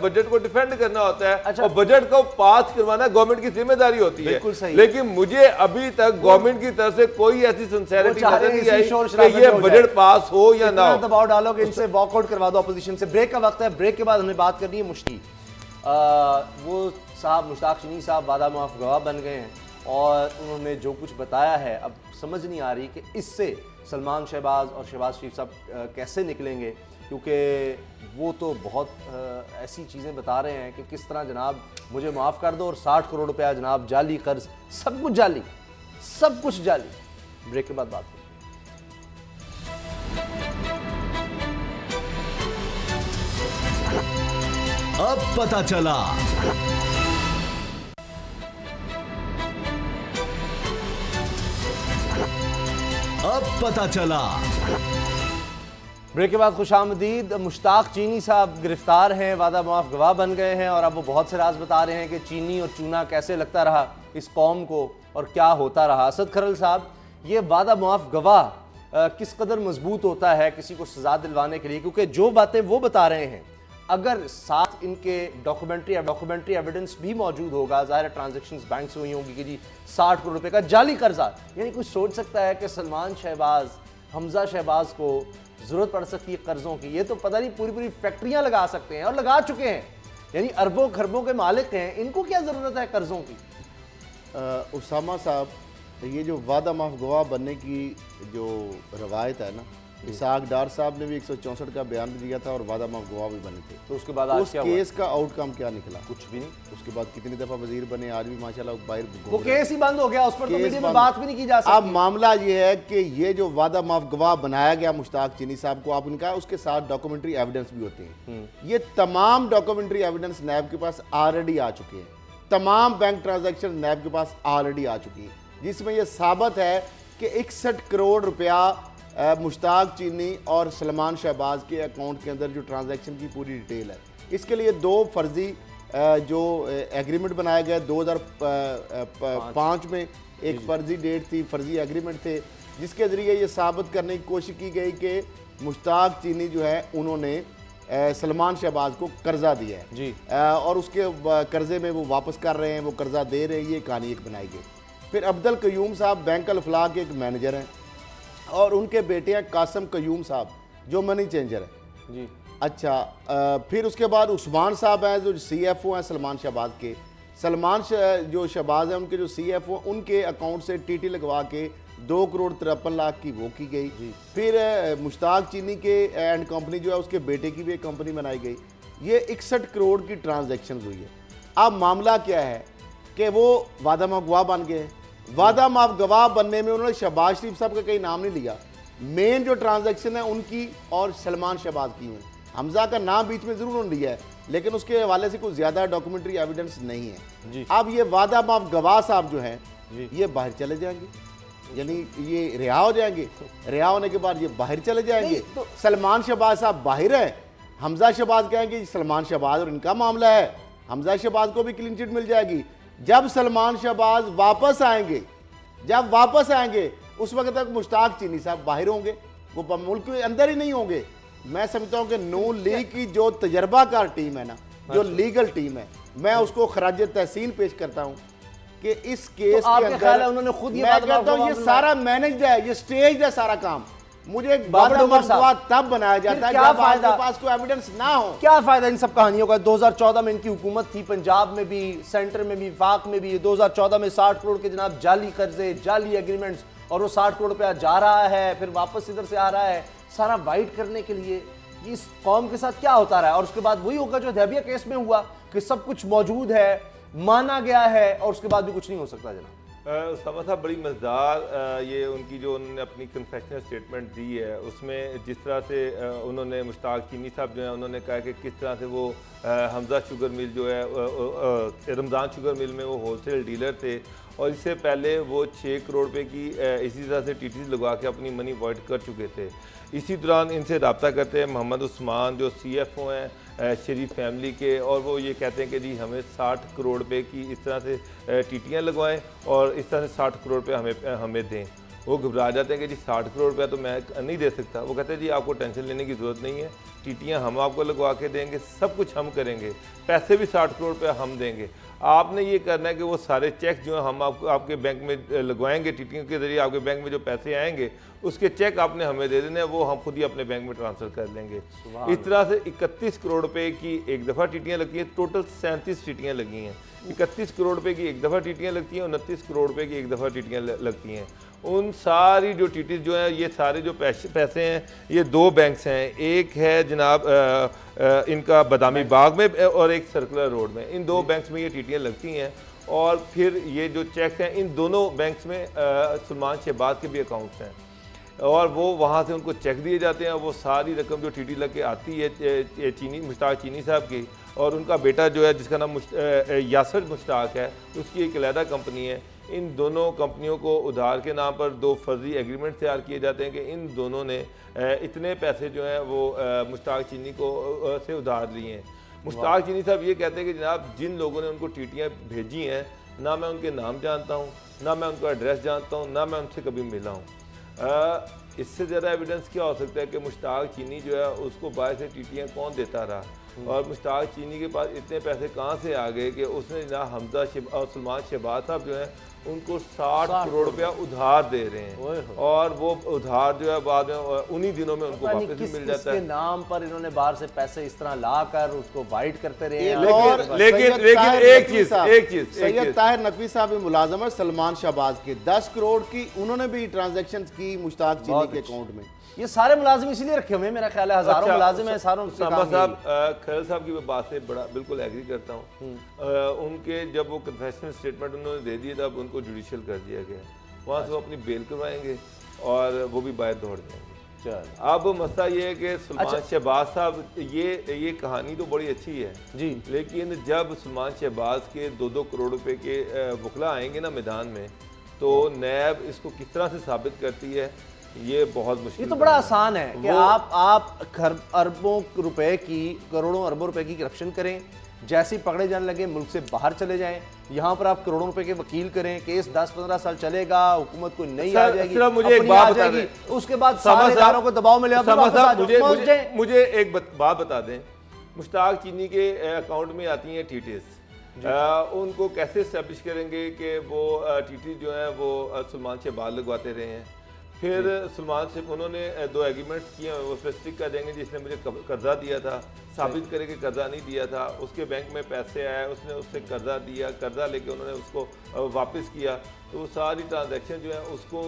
बजट को डिफेंड करना होता है। अच्छा। और बजट को पास करवाना गवर्नमेंट की जिम्मेदारी होती है। लेकिन मुझे अभी तक गवर्नमेंट की तरफ से कोई ऐसी सिंसेरिटी नजर नहीं आई कि ये बजट पास हो या ना हो। दबाव डालो कि इनसे वॉकआउट करवा दो अपोजिशन से। ब्रेक का वक्त है, ब्रेक के बाद हमें बात करनी है मुश्ती। वो साहब मुश्ताक चीनी साहब वादा माफ गवाह बन गए हैं और उन्होंने जो कुछ बताया है अब समझ नहीं आ रही कि इससे सलमान शहबाज और शहबाज शरीफ साहब कैसे निकलेंगे, क्योंकि वो तो बहुत ऐसी चीज़ें बता रहे हैं कि किस तरह जनाब मुझे माफ़ कर दो और 60 करोड़ रुपया जनाब जाली कर्ज, सब कुछ जाली, सब कुछ जाली। ब्रेक के बाद बात करें। अब पता चला। अब पता चला। ब्रेक के बाद खुशामदीद। मुश्ताक चीनी साहब गिरफ्तार हैं, वादा माफ गवाह बन गए हैं और अब वो बहुत से राज बता रहे हैं कि चीनी और चूना कैसे लगता रहा इस कौम को और क्या होता रहा। असद खरल साहब, ये वादा माफ गवाह किस कदर मजबूत होता है किसी को सजा दिलवाने के लिए, क्योंकि जो बातें वो बता रहे हैं अगर साथ इनके डॉक्यूमेंट्री एविडेंस भी मौजूद होगा, ज़ाहिर ट्रांजैक्शंस बैंक से हुई होंगी कि जी 60 करोड़ रुपए का जाली कर्जा, यानी कुछ सोच सकता है कि सलमान शहबाज, हमजा शहबाज को ज़रूरत पड़ सकती है कर्ज़ों की। ये तो पता नहीं पूरी फैक्ट्रियां लगा सकते हैं और लगा चुके हैं, यानी अरबों खरबों के मालिक हैं, इनको क्या ज़रूरत है कर्ज़ों की। उसामा साहब, ये जो वादा माफ गवाह बनने की जो रवायत है ना, इसाक डार साहब ने भी 164 का बयान भी दिया था और वादा माफ गवाह भी बने थे। तो उसके बाद उस केस का आउटकम क्या निकला? कुछ भी नहीं। उसके बाद कितनी दफा वजीर बने, आज भी माशाल्लाह बाहर वो केस ही बंद हो गया, उस पर तो मीडिया में बात भी नहीं की जा सकती। अब मामला ये है कि ये जो वादा माफ गवाह बनाया गया मुश्ताक चीनी साहब को, आप उनका उसके साथ डॉक्यूमेंट्री एविडेंस भी होते हैं। ये तमाम डॉक्यूमेंट्री एविडेंस नैब के पास ऑलरेडी आ चुके हैं, तमाम बैंक ट्रांजेक्शन नैब के पास ऑलरेडी आ चुकी है, जिसमें यह साबित है कि 61 करोड़ रुपया मुश्ताक चीनी और सलमान शहबाज के अकाउंट के अंदर जो ट्रांजैक्शन की पूरी डिटेल है। इसके लिए दो फर्जी जो एग्रीमेंट बनाया गया 2005 में, एक फर्जी डेट थी, फर्जी एग्रीमेंट थे, जिसके ज़रिए ये साबित करने की कोशिश की गई कि मुश्ताक चीनी जो है उन्होंने सलमान शहबाज को कर्जा दिया है जी, और उसके कर्जे में वो वापस कर रहे हैं, वो कर्जा दे रहे हैं, ये कहानी एक बनाई गई। फिर अब्दुल कयूम साहब बैंक अल फलाह के एक मैनेजर हैं और उनके बेटे हैं कासिम कयूम साहब जो मनी चेंजर है जी। अच्छा, फिर उसके बाद उस्मान साहब हैं जो CFO हैं सलमान शहबाज के। जो शहबाज हैं उनके जो CFO, उनके अकाउंट से TT लगवा के 2 करोड़ 53 लाख की वो की गई। फिर मुश्ताक चीनी के एंड कंपनी जो है उसके बेटे की भी एक कंपनी बनाई गई। ये 61 करोड़ की ट्रांजैक्शन हुई है। अब मामला क्या है कि वो वादा माफ गवाह बन गए। वादा माफ गवाह बनने में उन्होंने शहबाज शरीफ साहब का कहीं नाम नहीं लिया। मेन जो ट्रांजैक्शन है उनकी और सलमान शहबाज की हुई। हमजा का नाम बीच में जरूर उन्होंने लिया है, लेकिन उसके हवाले से कुछ ज्यादा डॉक्यूमेंट्री एविडेंस नहीं है जी। अब ये वादा माफ गवाह साहब जो हैं ये बाहर चले जाएंगे, यानी ये रिहा हो जाएंगे। रिहा होने के बाद ये बाहर चले जाएंगे। तो सलमान शहबाज साहब बाहर है, हमजा शहबाज कहेंगे सलमान शहबाज और इनका मामला है, हमजा शहबाज को भी क्लीन चिट मिल जाएगी। जब सलमान शहबाज वापस आएंगे उस वक्त तक मुश्ताक चीनी साहब बाहर होंगे, वो मुल्क के अंदर ही नहीं होंगे। मैं समझता हूं कि नून लीग की जो तजर्बाकार टीम है ना, जो लीगल टीम है, मैं उसको खराज तहसीन पेश करता हूं कि इस केस के अंदर उन्होंने खुद मैं कहता हूं ये सारा मैनेज्ड है, ये स्टेज है सारा काम। मुझे तब बनाया जाता है जब आपके पास कोई एविडेंस ना हो। क्या फायदा इन सब कहानियों का। 2014 में इनकी हुकूमत थी, पंजाब में भी, सेंटर में भी, वफाक में भी। 2014 में 60 करोड़ के जनाब जाली कर्जे, जाली एग्रीमेंट्स, और वो 60 करोड़ रुपया जा रहा है, फिर वापस इधर से आ रहा है, सारा वाइट करने के लिए। इस कौम के साथ क्या होता रहा है। और उसके बाद वही होगा जो दैबिया केस में हुआ कि सब कुछ मौजूद है, माना गया है, और उसके बाद भी कुछ नहीं हो सकता जनाब। उसामा साहब, बड़ी मज़ेदार ये उनकी जो उन्होंने अपनी कन्फेशनल स्टेटमेंट दी है, उसमें जिस तरह से उन्होंने मुश्ताक चीनी साहब जो है उन्होंने कहा कि किस तरह से वो हमजा शुगर मिल जो है रमज़ान शुगर मिल में वो होलसेल डीलर थे, और इससे पहले वो 6 करोड़ रुपए की इसी तरह से TT लगवा के अपनी मनी वॉइड कर चुके थे। इसी दौरान इनसे रब्ता करते हैं मोहम्मद उस्मान जो CFO हैं शरीफ फैमिली के, और वो ये कहते हैं कि जी हमें 60 करोड़ रुपए की इस तरह से TTयाँ लगवाएं और इस तरह से 60 करोड़ रुपए हमें दें। वो घबरा जाते हैं कि जी 60 करोड़ रुपया तो मैं नहीं दे सकता। वो कहते हैं जी आपको टेंशन लेने की ज़रूरत नहीं है, टीटियाँ हम आपको लगवा के देंगे, सब कुछ हम करेंगे, पैसे भी 60 करोड़ रुपया हम देंगे। आपने ये करना है कि वो सारे चेक जो है हम आपको आपके बैंक में लगवाएंगे, टीटियों के ज़रिए आपके बैंक में जो पैसे आएंगे उसके चेक आपने हमें दे देने हैं, वो हम खुद ही अपने बैंक में ट्रांसफ़र कर लेंगे। इस तरह से 31 करोड़ रुपए की एक दफ़ा टीटियाँ लगती हैं, टोटल 37 टीटियाँ लगी हैं। 31 करोड़ रुपए की एक दफ़ा टीटियाँ लगती हैं और 29 करोड़ रुपए की एक दफ़ा टीटियाँ लगती हैं। उन सारी जो टीटीज जो हैं, ये सारे जो पैसे हैं, ये 2 बैंक्स हैं, एक है जनाब इनका बदामी बाग में और एक सर्कुलर रोड में। इन 2 बैंक्स में ये टीटियाँ लगती हैं और फिर ये जो चेक्स हैं इन दोनों बैंक्स में सलमान शहबाज के भी अकाउंट्स हैं और वो वहाँ से उनको चेक दिए जाते हैं। वो सारी रकम जो टीटी लग के आती है मुश्ताक चीनी साहब की, और उनका बेटा जो है जिसका नाम यासर मुश्ताक है, उसकी एक अलहदा कंपनी है। इन दोनों कंपनियों को उधार के नाम पर 2 फर्जी एग्रीमेंट तैयार किए जाते हैं कि इन दोनों ने इतने पैसे जो हैं वो मुश्ताक चीनी को से उधार लिए हैं। मुश्ताक चीनी साहब ये कहते हैं कि जनाब जिन लोगों ने उनको टीटियाँ भेजी हैं, ना मैं उनके नाम जानता हूँ, ना मैं उनका एड्रेस जानता हूँ, ना मैं उनसे कभी मिला हूँ। इससे ज़्यादा एविडेंस क्या हो सकता है कि मुश्ताक चीनी जो है उसको बाहर से टीटियाँ कौन देता रहा, और मुश्ताक चीनी के पास इतने पैसे कहाँ से आ गए कि उसने ना हमजा और सलमान शहबाज साहब जो हैं उनको 60 करोड़ रुपया उधार दे रहे हैं, और वो उधार जो है बाद में उन्हीं दिनों में उनको वापस भी मिल जाता है। नाम पर इन्होंने बाहर से पैसे इस तरह लाकर उसको वाइट करते रहे। लेकिन एक चीज सैयद ताहिर नकवी साहब मुलाजम है सलमान शहबाज के 10 करोड़ की उन्होंने भी ट्रांजैक्शन की मुश्ताक चीनी के अकाउंट में। ये सारे मुलाजिम इसीलिए रखे हुए हैं, मेरा ख्याल है हजारों मुलाजिम हैं सारों। साहब खैर साहब की बात से बड़ा बिल्कुल एग्री करता हूँ। उनके जब वो कन्फेशनल स्टेटमेंट उन्होंने दे दिया तब उनको जुडिशियल कर दिया गया, वहाँ से वो अपनी बेल करवाएंगे और वो भी बाहर दौड़ जाएंगे। अब मसला ये है कि सलमान शहबाज साहब ये कहानी तो बड़ी अच्छी है जी, लेकिन जब सलमान शहबाज के 2-2 करोड़ रुपए के वकला आएंगे ना मैदान में, तो नैब इसको किस तरह से साबित करती है, ये बहुत मुश्किल। ये तो बड़ा आसान है कि आप अरबों रुपए की, करोड़ों अरबों रुपए की करप्शन करें, जैसे ही पकड़े जाने लगे मुल्क से बाहर चले जाएं। यहाँ पर आप करोड़ों रुपए के वकील करें, केस 10-15 साल चलेगा, हुकूमत कोई नहीं आ जाएगी, मुझे एक बात बता दें, उसके बाद सारे इदारों को दबाव में ले मुझे एक बात बता दें, मुश्ताक चीनी के अकाउंट में आती हैं टीटीज, उनको कैसे एस्टेब्लिश करेंगे कि वो टीटी जो है वो सलमान शहबाज लगवाते रहे हैं। फिर सलमान से उन्होंने 2 एग्रीमेंट्स किए हैं, वो स्पेसिफिक कर देंगे जिसने मुझे कर्जा दिया था, साबित करे कि कर्जा नहीं दिया था, उसके बैंक में पैसे आए, उसने उससे कर्जा दिया, कर्जा लेके उन्होंने उसको वापस किया, तो वो सारी ट्रांजैक्शन जो है उसको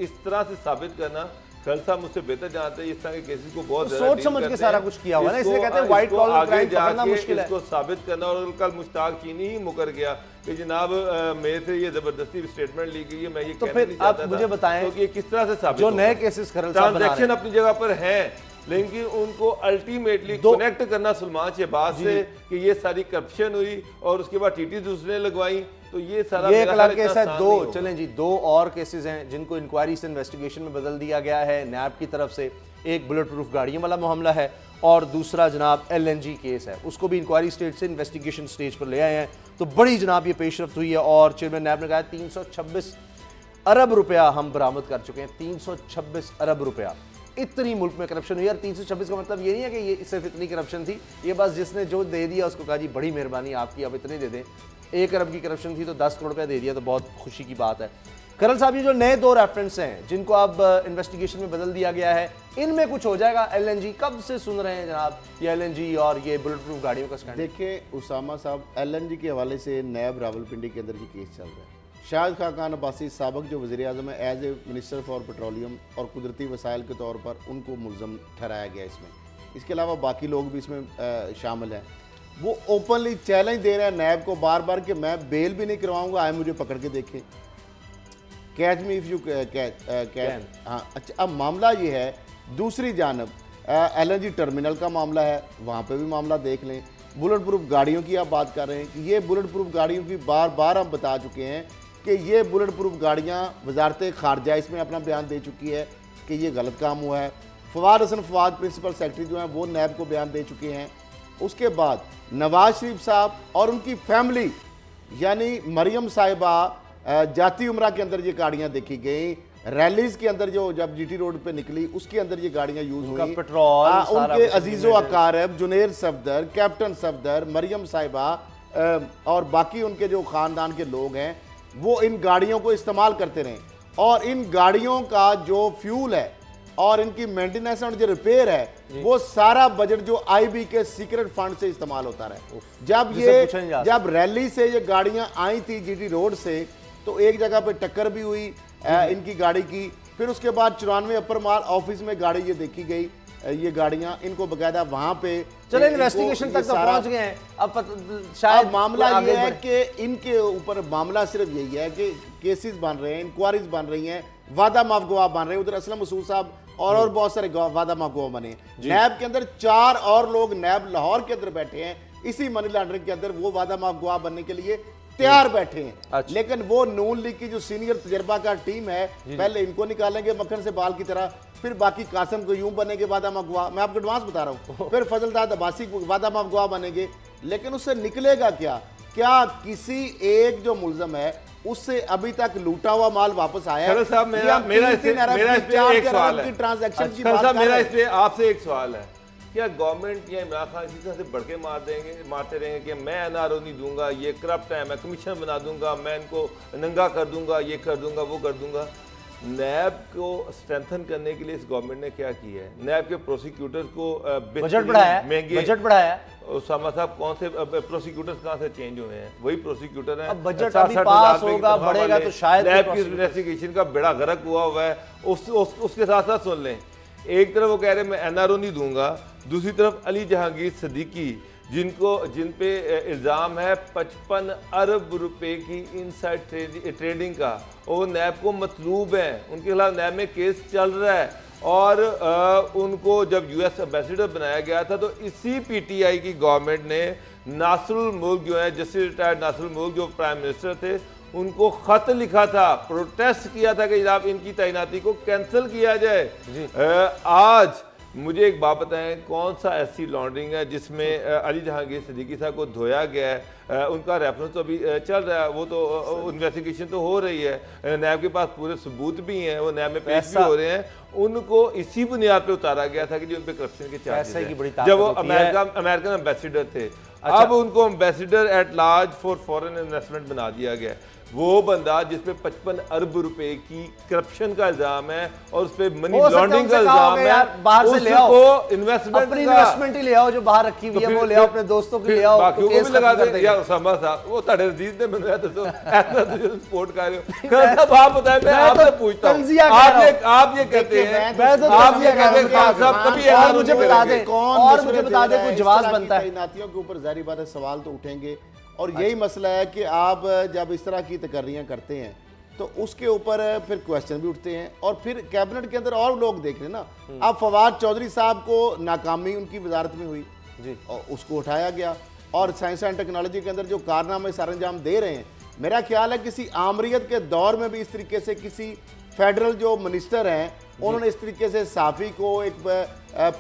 इस तरह से साबित करना, खल साहब मुझसे बेहतर जानते हैं इस तरह के केसेस को बहुत सोच समझ के सारा कुछ किया हुआ है, इसलिए कहते हैं व्हाइट कॉलर क्राइम पकड़ना मुश्किल है। इसको साबित करना, और कल मुश्ताक चीनी ही मुकर गया कि जनाब मेरे से ये जबरदस्ती स्टेटमेंट ली गई है, मैं ये तो फिर आप मुझे बताएं तो ये किस तरह से साबित जो नए केसेस ट्रांजैक्शन अपनी जगह पर है, लेकिन उनको अल्टीमेटली कनेक्ट करना सलमान शहबाज से कि ये सारी करप्शन हुई और उसके बाद टीटी दूसरे लगवाई, तो ये सारा ये एक अलग केस है। 2 चलें जी, 2 और केसेस हैं जिनको इंक्वायरी से इन्वेस्टिगेशन में बदल दिया गया है नैब की तरफ से। एक बुलेट प्रूफ गाड़ियों वाला मामला है और दूसरा जनाब LNG केस है, उसको भी इंक्वायरी स्टेज से इन्वेस्टिगेशन स्टेज पर ले आए हैं। तो बड़ी जनाब ये पेशरफ्त हुई है और चेयरमैन नैब ने कहा 326 अरब रुपया हम बरामद कर चुके हैं। 326 अरब रुपया, इतनी मुल्क में करप्शन हुई। यार 326 का मतलब ये नहीं है कि ये सिर्फ इतनी करप्शन थी, ये बस जिसने जो दे दिया उसको कहा जी बड़ी मेहरबानी आपकी, आप इतने दे दें। 1 अरब की करप्शन थी तो 10 करोड़ रुपया दे दिया, तो बहुत खुशी की बात है। करल साहब, ये जो नए 2 रेफरेंस हैं जिनको अब इन्वेस्टिगेशन में बदल दिया गया है, इनमें कुछ हो जाएगा? LNG कब से सुन रहे हैं जनाब ये LNG और ये बुलेट प्रूफ गाड़ियों का स्कैंडल? देखिए उसामा साहब, LNG के हवाले से नैब रावलपिंडी के अंदर ये केस चल रहा है। शाहिद खान अब्बासी साबिक जो वज़ीर आज़म है, as a minister for petroleum और कुदरती वसाइल के तौर पर उनको मुल्ज़म ठहराया गया इसमें। इसके अलावा बाकी लोग भी इसमें शामिल हैं। वो ओपनली चैलेंज दे रहे हैं नैब को बार बार कि मैं बेल भी नहीं करवाऊंगा, आए मुझे पकड़ के देखें, catch me if you can. हाँ अच्छा, अब मामला ये है, दूसरी जानब LNG टर्मिनल का मामला है, वहाँ पे भी मामला देख लें। बुलेट प्रूफ गाड़ियों की आप बात कर रहे हैं कि ये बुलेट प्रूफ गाड़ियों की बार बार हम बता चुके हैं कि ये बुलेट प्रूफ गाड़ियाँ वजारत खारजा इसमें अपना बयान दे चुकी है कि ये गलत काम हुआ है। फवाद हसन फवाद प्रिंसिपल सेक्रेटरी जो हैं वो नैब को बयान दे चुके हैं। उसके बाद नवाज शरीफ साहब और उनकी फैमिली यानी मरियम साहिबा जाती उम्रा के अंदर ये गाड़ियाँ देखी गई, रैलीज के अंदर जो जब जीटी रोड पे निकली उसके अंदर ये गाड़ियां यूज हुई, पेट्रोल, उनके अजीजो अकारब, जुनेर सफदर, कैप्टन सफदर, मरियम साहिबा और बाकी उनके जो खानदान के लोग हैं वो इन गाड़ियों को इस्तेमाल करते रहे, और इन गाड़ियों का जो फ्यूल है और इनकी मेंटेनेंस और जो रिपेयर है वो सारा बजट जो आईबी के सीक्रेट फंड से इस्तेमाल होता रहा। जब रैली से ये गाड़ियां आई थी जीटी रोड से तो एक जगह पे टक्कर भी हुई इनकी गाड़ी की, फिर उसके बाद 94 अपर माल ऑफिस में गाड़ी ये देखी गई, ये गाड़ियां इनको बकायदा वहां पे चलो इन्वेस्टिगेशन तक तो पहुंच गए हैं। अब शायद मामला ये है कि इनके ऊपर मामला सिर्फ यही है कि केसेस बन रहे हैं, इंक्वायरीज बन रही हैं, वादा माफ गवाह बन रहे हैं। उधर असलम मसूद साहब और बहुत सारे वादा माफ गवाह बने। नैब के अंदर 4 और लोग नैब लाहौर के अंदर बैठे हैं इसी मनी लॉन्ड्रिंग के अंदर, वो वादा माफ गवाह बनने के लिए तैयार बैठे हैं। अच्छा। लेकिन वो नून लीग की जो सीनियर तजर्बाकार टीम है पहले इनको निकालेंगे मक्खन से बाल की तरह, फिर बाकी कासिम को यूं बनेंगे वादा माफ गवाह, मैं आपको एडवांस बता रहा हूं, फिर फजलदाद अब्बासी को वादा माफ गवाह बनेंगे। लेकिन उससे निकलेगा क्या? क्या किसी एक जो मुलजम है उससे अभी तक लूटा हुआ माल वापस आया है? साहब मेरा इस पे एक सवाल है, ट्रांजैक्शन की मेरा इस पे आपसे एक सवाल है, क्या गवर्नमेंट या इमरान खान इसी तरह से बढ़के मारते रहेंगे कि मैं एनआरओ नहीं दूंगा, ये करप्ट है, मैं कमीशन बना दूंगा, मैं इनको नंगा कर दूंगा, ये कर दूंगा, वो कर दूंगा? नैब को स्ट्रेंथन करने के लिए इस गवर्नमेंट ने क्या किया है? नैब के प्रोसिक्यूटर्स को बजट बढ़ाया, महंगे बजट बढ़ाया। उसामा साहब कौन से प्रोसिक्यूटर्स कहाँ से चेंज हुए हैं? वही प्रोसिक्यूटर हैं। अब बजट अभी पास होगा, बढ़ेगा तो शायद नैब की इन्वेस्टिगेशन का बेड़ा गर्क हुआ है। उसके साथ साथ सुन लें, एक तरफ वो कह रहे हैं मैं एनआरओ नहीं दूंगा, दूसरी तरफ अली जहांगीर सदीकी जिन पे इल्ज़ाम है 55 अरब रुपए की इनसाइड ट्रेडिंग का, वो नैब को मतलूब है, उनके खिलाफ नैब में केस चल रहा है। और उनको जब यूएस एम्बेसडर बनाया गया था तो इसी पीटीआई की गवर्नमेंट ने नासरुल मुल्क जो है, जस्टिस रिटायर्ड नासरुल मुल्क जो प्राइम मिनिस्टर थे, उनको खत लिखा था, प्रोटेस्ट किया था कि जनाब इनकी तैनाती को कैंसिल किया जाए। आज मुझे एक बात बताएं, कौन सा ऐसी लॉन्ड्रिंग है जिसमें अली जहांगीर सिद्दीकी साहब को धोया गया है? उनका रेफरेंस तो अभी चल रहा है, वो तो इन्वेस्टिगेशन तो हो रही है, नैब के पास पूरे सबूत भी हैं, वो नैब में पेश भी हो रहे हैं। उनको इसी बुनियाद पे उतारा गया था कि जो उन पे करप्शन के चार्जेस हैं, जब वो अमेरिकन एम्बेसडर थे। अब उनको ambassador at large for foreign investment बना दिया गया। वो बंदा जिसपे 55 अरब रुपए की करप्शन का इल्जाम है और उस पे मनी लॉन्ड्रिंग का इल्जाम है, बाहर से ले आओ, इन्वेस्टमेंट ही ले आओ, जो बाहर रखी हुई है वो ले आओ, अपने दोस्तों की ले आओ, बाकियों को भी लगा दे। यार उसामा साहब, वो ताड़े रजीज ने मैंने तो ऐसा तुझे सपोर्ट कर रहे हो। साहब आप बताएं, मैं आपसे पूछता हूं, आप ये कहते हैं, आप ये कहते हैं खान साहब कभी और मुझे बता दे, और मुझे बता दे कोई जवाब बनता है? तैनातियों के ऊपर जाहिर बात है सवाल तो उठेंगे, और यही मसला है कि आप जब इस तरह की तकर्रियां करते हैं तो उसके ऊपर फिर क्वेश्चन भी उठते हैं, और फिर कैबिनेट के अंदर और लोग देख रहे हैं ना। अब फवाद चौधरी साहब को नाकामी उनकी वजारत में हुई जी, और उसको उठाया गया, और साइंस एंड टेक्नोलॉजी के अंदर जो कारनामे सरंजाम दे रहे हैं, मेरा ख्याल है किसी आमरीत के दौर में भी इस तरीके से किसी फेडरल जो मिनिस्टर हैं उन्होंने इस तरीके से साफी को एक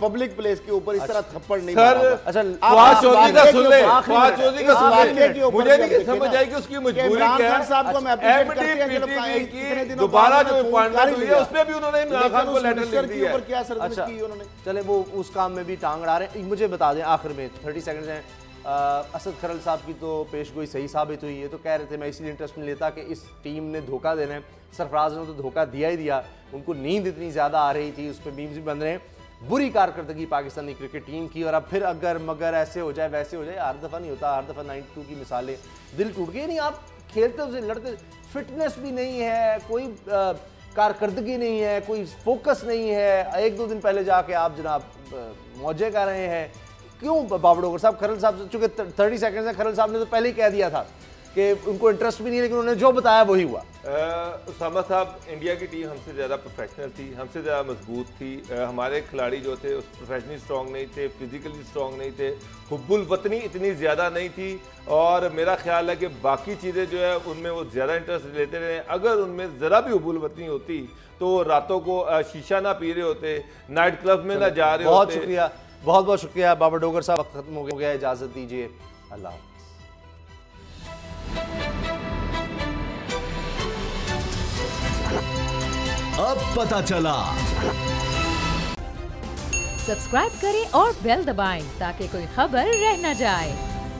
पब्लिक प्लेस के ऊपर इस तरह थप्पड़ नहीं मारा। अच्छा, फवाद चौधरी का सुन ले, फवाद चौधरी का सुन ले, मुझे नहीं समझ आई कि उसकी मजबूरी क्या है। साहब को मैं अप्रिशिएट करते हैं, दोबारा जो अपॉइंटमेंट हुई है उसमें भी उन्होंने इमरान खान को लेटर लिख दिया है। क्या सर्विस की उन्होंने? चले वो उस काम में भी टांग अड़ा रहे हैं। मुझे बता दें आखिर में 30 सेकंड हैं, असद खरल साहब की तो पेशगोई सही साबित हुई है, तो कह रहे थे मैं इसलिए इंटरेस्ट नहीं लेता कि इस टीम ने धोखा देना है। सरफराज ने तो धोखा दिया ही दिया, उनको नींद इतनी ज़्यादा आ रही थी, उस पर मीम्स भी बन रहे हैं। बुरी कारकर्दगी पाकिस्तानी क्रिकेट टीम की, और अब फिर अगर मगर ऐसे हो जाए वैसे हो जाए, हर दफ़ा नहीं होता, हर दफ़ा 92 की मिसालें, दिल टूट गए। नहीं, आप खेलते उसे लड़ते, फिटनेस भी नहीं है, कोई कारकर्दगी नहीं है, कोई फोकस नहीं है। 1-2 दिन पहले जाके आप जनाब मौजे कर रहे हैं। क्यों बाबर डोगर साहब? खरल साहब चूंकि 30 सेकंड है, खरल साहब ने तो पहले ही कह दिया था कि उनको इंटरेस्ट भी नहीं है, लेकिन उन्होंने जो बताया वही हुआ। उसामा साहब, इंडिया की टीम हमसे ज़्यादा प्रोफेशनल थी, हमसे ज़्यादा मजबूत थी। हमारे खिलाड़ी जो थे उस प्रोफेशनली स्ट्रॉन्ग नहीं थे, फिजिकली स्ट्रॉन्ग नहीं थे, हुब्बुल वतनी इतनी ज़्यादा नहीं थी, और मेरा ख्याल है कि बाकी चीज़ें जो है उनमें वो ज़्यादा इंटरेस्ट लेते रहे। अगर उनमें ज़रा भी हुब्बुल वतनी होती तो रातों को शीशा ना पी रहे होते, नाइट क्लब में ना जा रहे होते। बहुत शुक्रिया, बहुत बहुत शुक्रिया बाबर डोगर साहब, वक्त खत्म हो गया, इजाज़त दीजिए, अल्लाह। अब पता चला। सब्सक्राइब करें और बेल दबाएं ताकि कोई खबर रह न जाए।